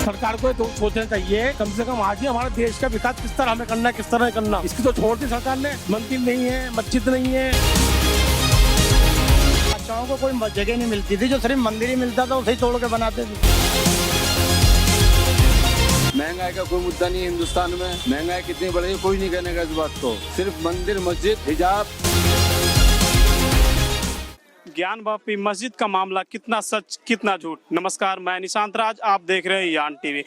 सरकार को तो सोचना चाहिए कम से कम आज ही हमारे देश का विकास किस तरह हमें करना है, किस तरह नहीं करना। इसकी तो छोड़ दी सरकार ने। मंदिर नहीं है, मस्जिद नहीं है। बच्चाओं को कोई जगह नहीं मिलती थी, जो सिर्फ मंदिर ही मिलता था उसे ही तोड़ के बनाते थे। महंगाई का कोई मुद्दा नहीं है हिंदुस्तान में। महंगाई कितनी बढ़ी कोई नहीं कहने का इस बात को। सिर्फ मंदिर, मस्जिद, हिजाब। ज्ञान वापी मस्जिद का मामला कितना सच कितना झूठ। नमस्कार, मैं निशांत राज, आप देख रहे हैं यान टीवी।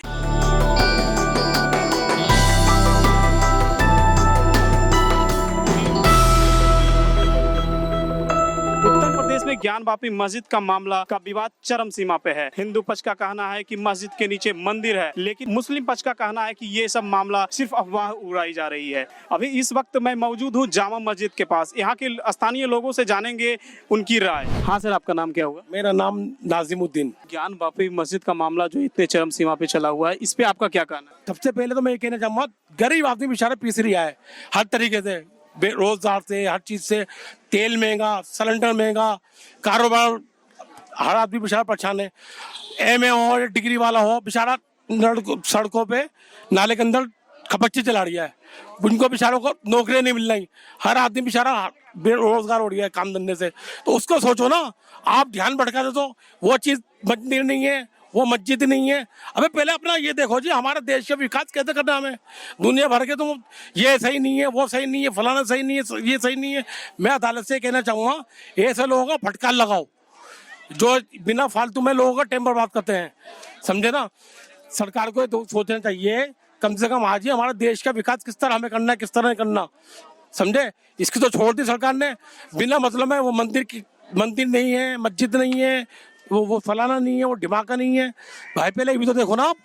उत्तर प्रदेश में ज्ञान वापी मस्जिद का मामला का विवाद चरम सीमा पे है। हिंदू पक्ष का कहना है कि मस्जिद के नीचे मंदिर है, लेकिन मुस्लिम पक्ष का कहना है कि ये सब मामला सिर्फ अफवाह उड़ाई जा रही है। अभी इस वक्त मैं मौजूद हूँ जामा मस्जिद के पास। यहाँ के स्थानीय लोगों से जानेंगे उनकी राय। हाँ सर, आपका नाम क्या होगा? मेरा नाम नाजिमुद्दीन। ज्ञान वापी मस्जिद का मामला जो इतने चरम सीमा पे चला हुआ है, इस पे आपका क्या कहना है? सबसे पहले तो मैं ये कहना चाहूंगा, गरीब आदमी बेचारा पीस रहा है हर तरीके से, रोजगार से, हर चीज से। तेल महंगा, सिलेंडर महंगा, कारोबार, हर आदमी बेचारा परेशान है। एमए हो या डिग्री वाला हो, बेचारा सड़कों पे नाले के अंदर खपच्ची चला रही है। उनको बेचारों को नौकरियां नहीं मिल रही। हर आदमी बेचारा बेरोजगार हो रही है काम धंधे से। तो उसको सोचो ना, आप ध्यान भटका दे तो वो चीज मंदिर नहीं है, वो मस्जिद नहीं है। अबे पहले अपना ये देखो जी, हमारे देश का विकास कैसे करना हमें। दुनिया भर के तो ये सही नहीं है, वो सही नहीं है, फलाना सही नहीं है, ये सही नहीं है। मैं अदालत से कहना चाहूँगा, ऐसे लोगों का फटकार लगाओ जो बिना फालतू में लोगों का टाइम बर्बाद करते हैं, समझे ना। सरकार को तो सोचना चाहिए कम से कम आज ही हमारे देश का विकास किस तरह हमें करना है, किस तरह नहीं करना, समझे। इसकी तो छोड़ दी सरकार ने बिना मतलब है। वो मंदिर नहीं है, मस्जिद नहीं है, वो फलाना नहीं है, वो ढिमाका नहीं है। भाई पहले ये भी तो देखो ना आप,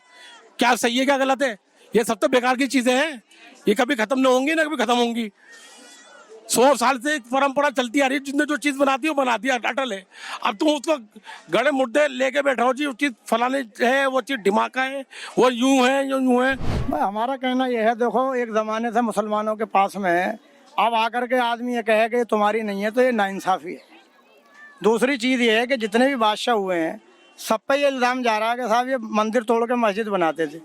क्या सही है क्या गलत है। ये सब तो बेकार की चीजें हैं, ये कभी खत्म नहीं होंगी ना कभी खत्म होंगी। 100 साल से एक परंपरा चलती आ रही है, जिसने जो चीज बनाती है वो बनाती है, अटल है। अब तुम उसको गड़े मुद्दे लेके बैठो जी, वो चीज फलाने है, वो चीज ढिमाका है, वो यूं है यूं है। हमारा कहना यह है, देखो एक जमाने से मुसलमानों के पास में है, अब आकर के आदमी ये कहे कि तुम्हारी नहीं है, तो ये नाइंसाफी है। दूसरी चीज़ ये है कि जितने भी बादशाह हुए हैं सब पे ये इल्ज़ाम जा रहा है कि साहब ये मंदिर तोड़ के मस्जिद बनाते थे।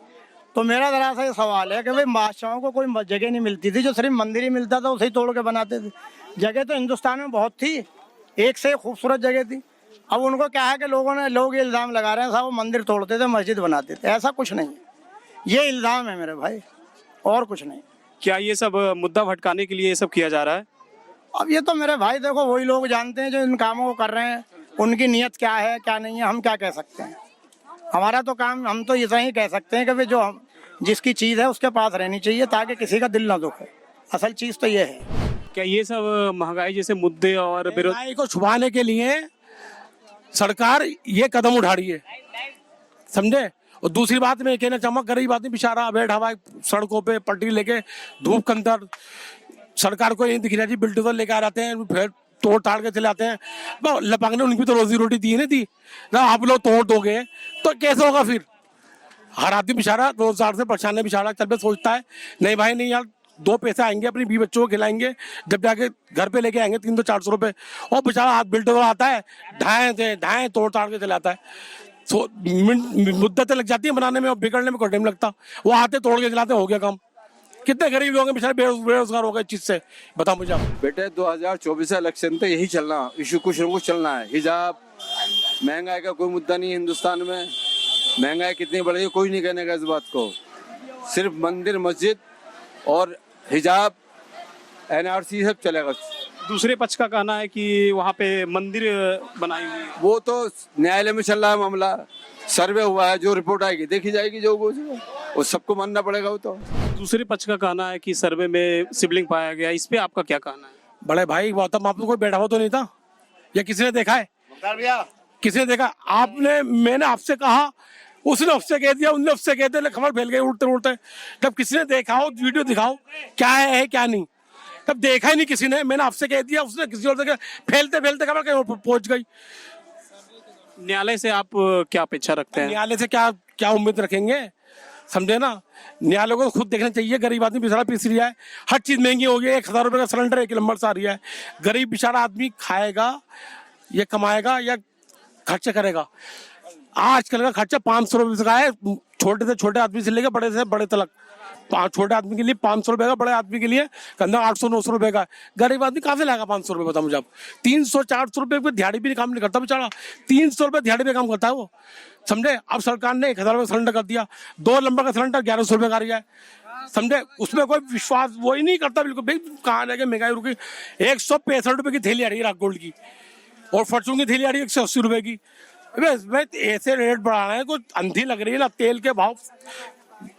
तो मेरा ज़रा सा ये सवाल है कि भाई बादशाहों को कोई जगह नहीं मिलती थी, जो सिर्फ मंदिर ही मिलता था उसे ही तोड़ के बनाते थे। जगह तो हिंदुस्तान में बहुत थी, एक से एक खूबसूरत जगह थी। अब उनको क्या है कि लोग ये इल्ज़ाम लगा रहे हैं साहब वो मंदिर तोड़ते थे, मस्जिद बनाते थे। ऐसा कुछ नहीं है, ये इल्ज़ाम है मेरे भाई, और कुछ नहीं। क्या ये सब मुद्दा भटकाने के लिए ये सब किया जा रहा है? अब ये तो मेरे भाई देखो वही लोग जानते हैं जो इन कामों को कर रहे हैं, उनकी नीयत क्या है क्या नहीं है, हम क्या कह सकते हैं। हमारा तो काम, हम तो इतना ही कह सकते हैं कि भाई जो जिसकी चीज़ है उसके पास रहनी चाहिए ताकि किसी का दिल ना दुखे। असल चीज़ तो ये है। क्या ये सब महंगाई जैसे मुद्दे और महंगाई को छुपाने के लिए सरकार ये कदम उठा रही है, समझे। और दूसरी बात मैं कहना चाहूँगा, गरीब आदमी बेचारा बैठा हुआ सड़कों पे पटरी लेके धूप के अंदर। सरकार को ये दिख रहा है जी, बिल्डोजर लेके आ जाते हैं, फिर तोड़ ताड़ के चले आते हैं। लपाक ने उनकी तो रोजी रोटी दी नहीं थी ना, आप लोग तोड़ दोगे तो कैसे होगा फिर। हर आदमी बेचारा रोजगार से परेशान है, बेचारा चल पे सोचता है नहीं भाई नहीं यार, 2 पैसे आएंगे अपनी 20 बच्चों को खिलाएंगे, जब जाके घर पे लेके आएंगे 300-400 रुपए। और बेचारा हाथ बिल्डोजर आता है, ढाए तोड़ ताड़ के चले आता है। मुद्दतें लग जाती है बनाने में और बिगड़ने में कोई टाइम लगता। वो आते तोड़ के चलाते, हो गया काम। कितने गरीब लोग हैं बेचारे बेरोजगार हो गए चीज से, बताओ मुझे आप। बेटे 2024 इलेक्शन तो यही चलना, इशू कुछ न कुछ चलना है। हिजाब, महंगाई का कोई मुद्दा नहीं है हिंदुस्तान में। महंगाई कितनी बढ़ी कोई नहीं कहने का इस बात को। सिर्फ मंदिर, मस्जिद और हिजाब, NRC सब चलेगा। दूसरे पक्ष का कहना है कि वहाँ पे मंदिर बनाई हुई है। वो तो न्यायालय में चल रहा है मामला, सर्वे हुआ है, जो रिपोर्ट आएगी देखी जाएगी, जो वो सबको मानना पड़ेगा। वो तो दूसरे पक्ष का कहना है कि सर्वे में शिवलिंग पाया गया, इस पे आपका क्या कहना है? बड़े भाई गौतम, आप तो कोई बैठा हुआ तो नहीं था, या किसी ने देखा है? किसी ने देखा? आपने, मैंने आपसे कहा, उसने आपसे कह दिया, उनने आपसे कह दिया, खबर फैल गई उड़ते उड़ते। जब किसी ने देखा हो वीडियो दिखाओ क्या है क्या नहीं। तब देखा ही नहीं किसी ने, मैंने आपसे कह दिया, उसने किसी और से फैलते फैलते खबर कहीं पहुंच गई। न्यायालय से आप क्या अपेक्षा रखते हैं? न्यायालय से क्या उम्मीद रखेंगे, समझे ना। न्यायालय को खुद देखना चाहिए, गरीब आदमी बेचारा पिस रहा है, हर चीज महंगी हो गई है। 1000 रुपए का सिलेंडर 1 नंबर से आ रही है। गरीब बेचारा आदमी खाएगा या कमाएगा या खर्च करेगा। आजकल का खर्चा 500 रुपये का है, छोटे से छोटे आदमी से लेकर बड़े से बड़े तक। छोटे आदमी के लिए 500 रुपए का, बड़े आदमी के लिए कंधा 800-900 रुपए का। गरीब आदमी कहाँ से लाएगा 500 रुपए, बता मुझे आप। 300-400 रुपए पे दिहाड़ी भी काम नहीं करता बेचारा, 300 रुपए दिहाड़ी पे काम करता है वो, समझे। अब सरकार ने 1000 रुपये सिलेंडर कर दिया, 2 नंबर का सिलेंडर 1100 रुपये का रहा है, समझे। उसमें कोई विश्वास वो ही नहीं करता बिल्कुल। भाई कहाँ रह गए, महंगाई रुकी। 165 रुपए की थैली आ रही है राक गोल्ड की, और फॉर्चून की थैली आ रही है 180 रुपए की। भाई ऐसे रेट बढ़ा रहे हैं, कुछ अंधी लग रही है ना। तेल के भाव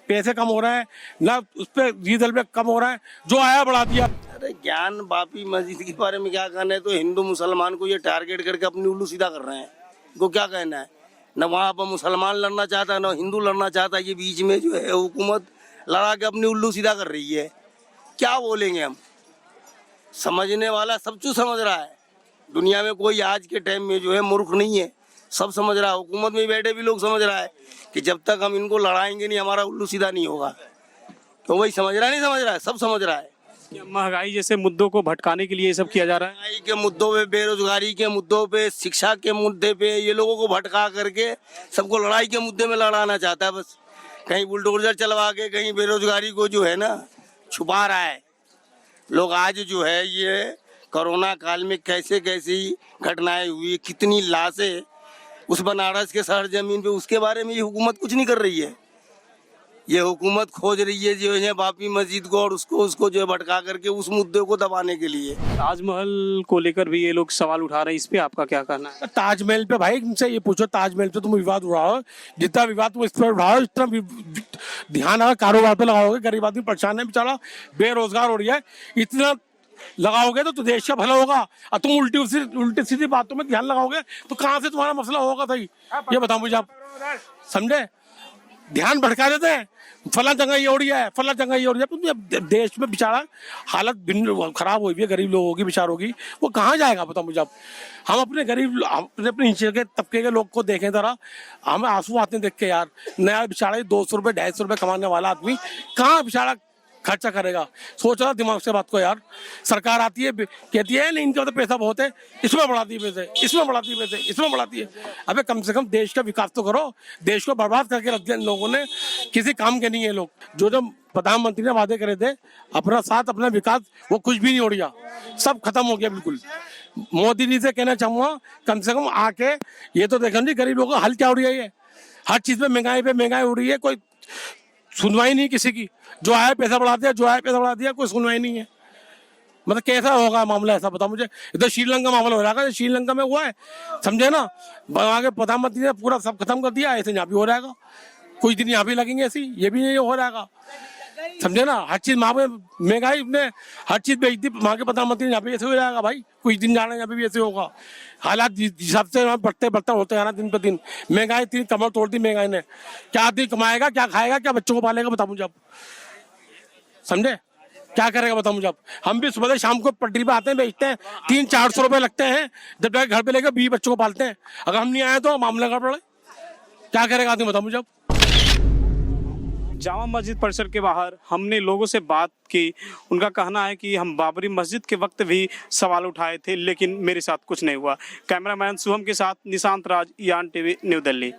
पैसे कम हो रहे हैं ना, उस पर डीजल पे कम हो रहा है, जो आया बढ़ा दिया। अरे ज्ञान बापी मस्जिद के बारे में क्या कहना है। तो हिंदू मुसलमान को ये टारगेट करके अपनी उल्लू सीधा कर रहे हैं, इनको क्या कहना है। न वहाँ पर मुसलमान लड़ना चाहता है, न हिंदू लड़ना चाहता है। ये बीच में जो है हुकूमत लड़ा के अपनी उल्लू सीधा कर रही है। क्या बोलेंगे हम, समझने वाला सब कुछ समझ रहा है। दुनिया में कोई आज के टाइम में जो है मूर्ख नहीं है, सब समझ रहा है। हुकूमत में बैठे भी लोग समझ रहा है कि जब तक हम इनको लड़ाएंगे नहीं, हमारा उल्लू सीधा नहीं होगा। तो वही समझ रहा है, नहीं समझ रहा है, सब समझ रहा है। क्या महंगाई जैसे मुद्दों को भटकाने के लिए ये सब किया जा रहा है? महंगाई के मुद्दों पे, बेरोजगारी के मुद्दों पे, शिक्षा के मुद्दे पे ये लोगों को भटका करके सबको लड़ाई के मुद्दे में लड़ाना चाहता है। बस कहीं बुलडोजर चलवा के कहीं बेरोजगारी को जो है ना छुपा रहा है। लोग आज जो है ये कोरोना काल में कैसे कैसी घटनाएं हुई, कितनी लाशें उस बनारस के शहर जमीन पे, उसके बारे में ये हुकूमत कुछ नहीं कर रही है। ये हुकूमत खोज रही है जो है बापी मस्जिद को और उसको जो है भटका करके उस मुद्दे को दबाने के लिए। ताजमहल को लेकर भी ये लोग सवाल उठा रहे हैं, इस पे आपका क्या कहना है? ताजमहल पे भाई इनसे ये पूछो, ताजमहल पे तुम विवाद उड़ाओ, जितना विवाद तुम इस पर उड़ाओ, इतना ध्यान अगर कारोबार पे लगाओगे, गरीब आदमी परेशान है बेचारा, बेरोजगार हो रही है, इतना लगाओगे तो देश का भला होगा। और तुम उल्टी सीधी बातों में ध्यान लगाओगे तो कहाँ से तुम्हारा मसला होगा सही, ये बताओ मुझे आप, समझे। ध्यान भटका देते हैं, फला जगह ये हो रही है, फला जगह ये हो रही है। देश में बेचारा हालत खराब हुई है, गरीब लोगों की, बेचारों की, वो कहाँ जाएगा बताओ मुझे आप। हम अपने गरीब, अपने नीचे के तबके के लोग को देखें जरा, हमें आंसू आते हैं देख के यार। नया बेचारा 200 रुपये 250 रुपये कमाने वाला आदमी कहाँ बेचारा खर्चा करेगा। सोच रहा दिमाग से बात को यार। सरकार आती है कहती है नहीं इनके तो पैसा बहुत है, इसमें बढ़ाती है पैसे, इसमें बढ़ाती है पैसे, इसमें बढ़ाती है। अबे कम से कम देश का विकास तो करो। देश को बर्बाद करके रख दिया इन लोगों ने, किसी काम के नहीं है लोग। जो जो प्रधानमंत्री ने वादे करे थे अपना साथ, अपना विकास, वो कुछ भी नहीं हो रहा, सब खत्म हो गया बिल्कुल। मोदी जी से कहना चाहूंगा कम से कम आके ये तो देखो जी गरीब लोगों का हल क्या हो रही है। हर चीज पे महंगाई हो रही है, कोई सुनवाई नहीं किसी की। जो आया पैसा बढ़ा दिया, जो आया पैसा बढ़ा दिया, कोई सुनवाई नहीं है। मतलब कैसा होगा मामला, ऐसा बताओ मुझे। इधर श्रीलंका मामला हो रहा है, श्रीलंका में हुआ है, समझे ना। वहाँ के प्रधानमंत्री ने पूरा सब खत्म कर दिया, ऐसे यहाँ भी हो रहेगा। कुछ दिन यहाँ भी लगेंगे ऐसी, ये भी नहीं हो रहेगा, समझे ना। हर चीज वहाँ पे महंगाई ने हर चीज बेच दी, वहाँ के प्रधानमंत्री यहाँ पे ऐसे हो जाएगा भाई। कुछ दिन जाना यहाँ पे भी ऐसे होगा। हालात जिस हिसाब से बढ़ते होते जाना दिन पर दिन, महंगाई इतनी कमर तोड़ दी महंगाई ने। क्या आदमी कमाएगा, क्या खाएगा, क्या बच्चों को पालेगा, बताओ मुझे आप, समझे। क्या करेगा बताओ मुझे आप। हम भी सुबह से शाम को पटरी पे आते हैं, बेचते हैं, 300-400 रुपए लगते हैं, जब जाके घर पे लेकर 20 बच्चों को पालते हैं। अगर हम नहीं आए तो मामला गड़बड़ है। क्या करेगा आदमी बताओ मुझे आप। जामा मस्जिद परिसर के बाहर हमने लोगों से बात की। उनका कहना है कि हम बाबरी मस्जिद के वक्त भी सवाल उठाए थे, लेकिन मेरे साथ कुछ नहीं हुआ। कैमरामैन शुभम के साथ निशांत राज, यान टीवी, न्यू दिल्ली।